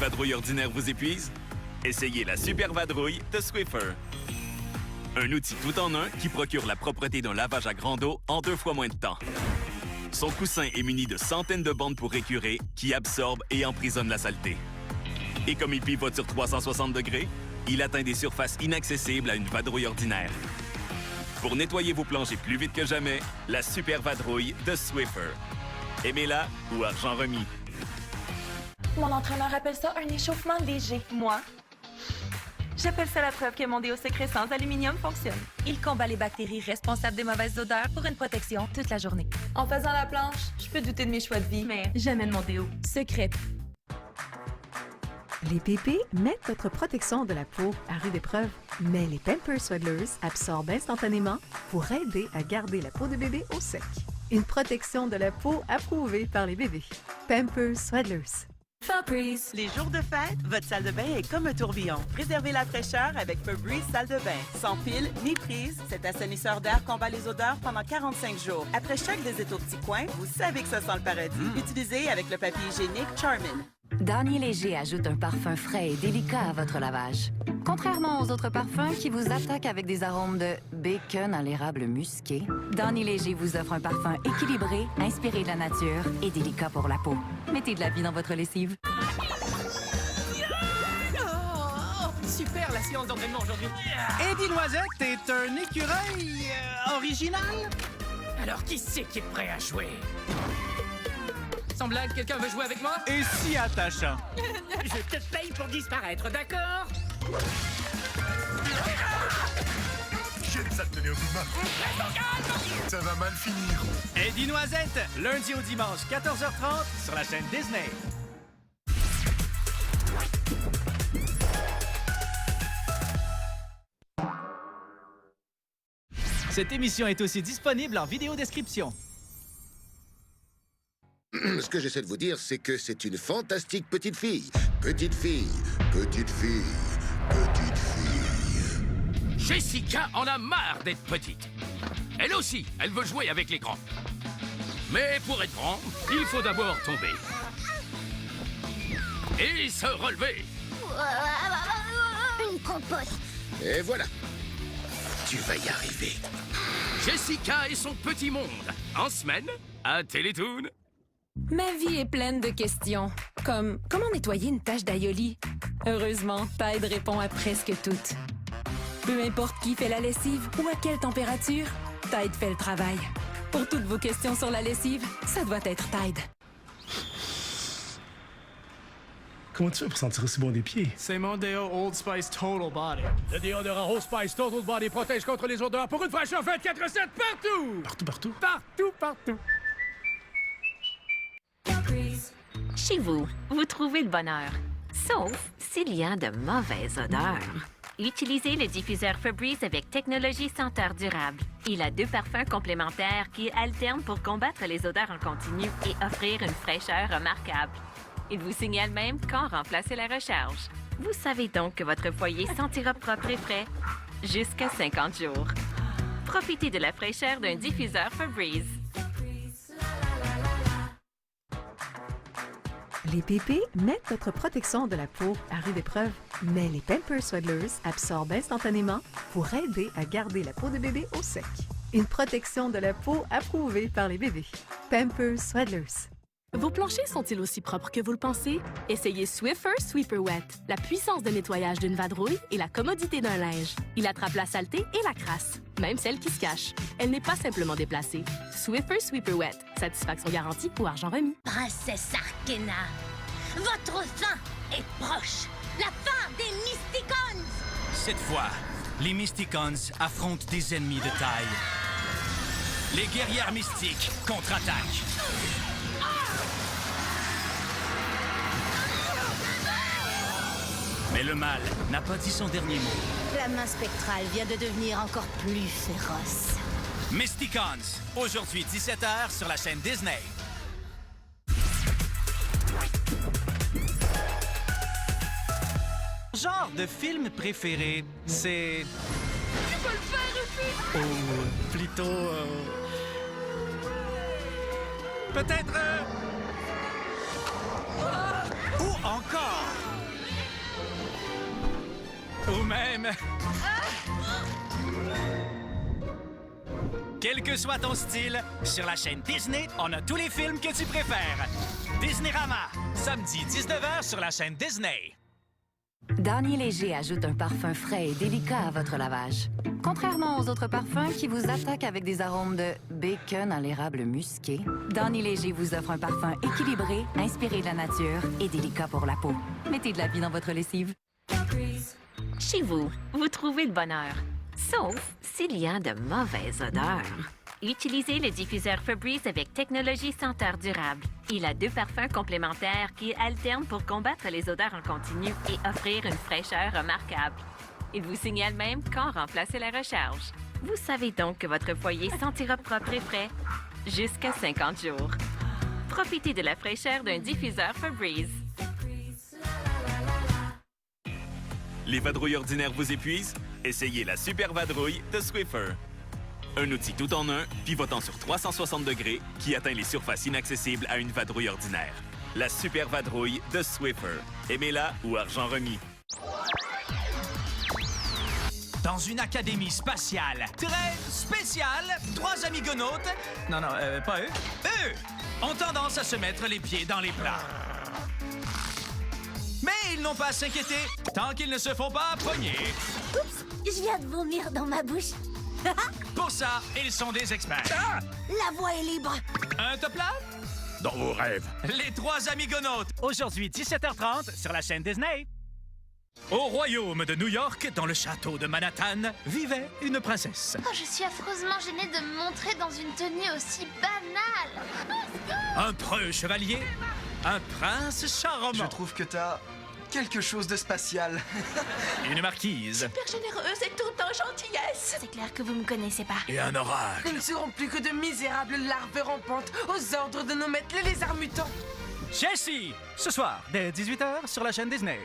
vadrouille ordinaire vous épuise? Essayez la Super Vadrouille de Swiffer. Un outil tout en un qui procure la propreté d'un lavage à grande eau en 2 fois moins de temps. Son coussin est muni de centaines de bandes pour écurer qui absorbent et emprisonnent la saleté. Et comme il pivote sur 360 degrés, il atteint des surfaces inaccessibles à une vadrouille ordinaire. Pour nettoyer vos plongées plus vite que jamais, la Super Vadrouille de Swiffer. Aimez-la ou argent remis. Mon entraîneur appelle ça un échauffement léger. Moi, j'appelle ça la preuve que mon déo secret sans aluminium fonctionne. Il combat les bactéries responsables des mauvaises odeurs pour une protection toute la journée. En faisant la planche, je peux douter de mes choix de vie, mais jamais de mon déo. Secret. Les pépés mettent votre protection de la peau à rude épreuve, mais les Pampers Swaddlers absorbent instantanément pour aider à garder la peau de bébé au sec. Une protection de la peau approuvée par les bébés. Pampers Swaddlers. Febreze. Les jours de fête, votre salle de bain est comme un tourbillon. Préservez la fraîcheur avec Febreze salle de bain. Sans pile ni prise, cet assainisseur d'air combat les odeurs pendant 45 jours. Après chaque visite au petit coin, vous savez que ça sent le paradis. Utilisez avec le papier hygiénique Charmin. Garnier Léger ajoute un parfum frais et délicat à votre lavage. Contrairement aux autres parfums qui vous attaquent avec des arômes de bacon à l'érable musqué, Garnier Léger vous offre un parfum équilibré, inspiré de la nature et délicat pour la peau. Mettez de la vie dans votre lessive. Super la séance d'entraînement aujourd'hui. Eddie Noisette est un écureuil original. Alors qui c'est qui est prêt à jouer? Sans blague, quelqu'un veut jouer avec moi? Et si attachant. Je te paye pour disparaître, d'accord? J'aime ça de tenir au bout de ça va mal finir. Eddie Noisette, lundi au dimanche, 14h30 sur la chaîne Disney. Cette émission est aussi disponible en vidéo description. Ce que j'essaie de vous dire, c'est que c'est une fantastique petite fille. Petite fille, petite fille, petite fille. Jessica en a marre d'être petite. Elle aussi, elle veut jouer avec les grands. Mais pour être grand, il faut d'abord tomber. Et se relever. Une compote. Et voilà. Tu vas y arriver. Jessica et son petit monde. En semaine, à Télétoon. Ma vie est pleine de questions, comme comment nettoyer une tache d'aïoli? Heureusement, Tide répond à presque toutes. Peu importe qui fait la lessive ou à quelle température, Tide fait le travail. Pour toutes vos questions sur la lessive, ça doit être Tide. Comment tu fais pour sentir aussi bon des pieds? C'est mon déo Old Spice Total Body. Le déodorant Old Spice Total Body protège contre les odeurs pour une fraîcheur 24/7 partout! Partout, partout? Partout, partout! Chez vous, vous trouvez le bonheur. Sauf s'il y a de mauvaises odeurs. Utilisez le diffuseur Febreze avec technologie senteur durable. Il a 2 parfums complémentaires qui alternent pour combattre les odeurs en continu et offrir une fraîcheur remarquable. Il vous signale même quand remplacer la recharge. Vous savez donc que votre foyer sentira propre et frais jusqu'à 50 jours. Profitez de la fraîcheur d'un diffuseur Febreze. Les pépés mettent votre protection de la peau à rude épreuve, mais les Pampers Swaddlers absorbent instantanément pour aider à garder la peau de bébé au sec. Une protection de la peau approuvée par les bébés. Pampers Swaddlers. Vos planchers sont-ils aussi propres que vous le pensez? Essayez Swiffer Sweeper Wet, la puissance de nettoyage d'une vadrouille et la commodité d'un linge. Il attrape la saleté et la crasse, même celle qui se cache. Elle n'est pas simplement déplacée. Swiffer Sweeper Wet, satisfaction garantie ou argent remis. Princesse Arkena, votre fin est proche. La fin des Mysticons! Cette fois, les Mysticons affrontent des ennemis de taille. Les guerrières mystiques contre-attaquent. Mais le mal n'a pas dit son dernier mot. La main spectrale vient de devenir encore plus féroce. Mysticons, aujourd'hui 17h sur la chaîne Disney. Genre de film préféré, c'est... Tu peux le faire, Ruffy! Oh, plutôt... Peut-être... Ou encore... vous-même. Quel que soit ton style, sur la chaîne Disney, on a tous les films que tu préfères. Disneyrama, samedi 19h sur la chaîne Disney. Garnier Léger ajoute un parfum frais et délicat à votre lavage. Contrairement aux autres parfums qui vous attaquent avec des arômes de bacon à l'érable musqué, Garnier Léger vous offre un parfum équilibré, inspiré de la nature et délicat pour la peau. Mettez de la vie dans votre lessive. Chez vous, vous trouvez le bonheur. Sauf s'il y a de mauvaises odeurs. Utilisez le diffuseur Febreze avec technologie senteur durable. Il a 2 parfums complémentaires qui alternent pour combattre les odeurs en continu et offrir une fraîcheur remarquable. Il vous signale même quand remplacer la recharge. Vous savez donc que votre foyer sentira propre et frais jusqu'à 50 jours. Profitez de la fraîcheur d'un diffuseur Febreze. Les vadrouilles ordinaires vous épuisent? Essayez la Super Vadrouille de Swiffer. Un outil tout en un, pivotant sur 360 degrés, qui atteint les surfaces inaccessibles à une vadrouille ordinaire. La Super Vadrouille de Swiffer. Aimez-la ou argent remis. Dans une académie spatiale très spéciale, 3 amigonautes... Non, pas eux. Eux ont tendance à se mettre les pieds dans les plats. Mais ils n'ont pas à s'inquiéter tant qu'ils ne se font pas pogner. Oups, je viens de vomir dans ma bouche. Pour ça, ils sont des experts. La voie est libre. Un top là? Dans vos rêves. Les 3 amigonautes. Aujourd'hui, 17h30 sur la chaîne Disney. Au royaume de New York, dans le château de Manhattan, vivait une princesse. Oh, je suis affreusement gênée de me montrer dans une tenue aussi banale. Un preux chevalier, un prince charmant. Je trouve que t'as quelque chose de spatial. Une marquise. Super généreuse et toute en gentillesse. C'est clair que vous me connaissez pas. Et un oracle. Nous ne serons plus que de misérables larves rampantes aux ordres de nos maîtres les lézards mutants. Jessie, ce soir, dès 18h sur la chaîne Disney.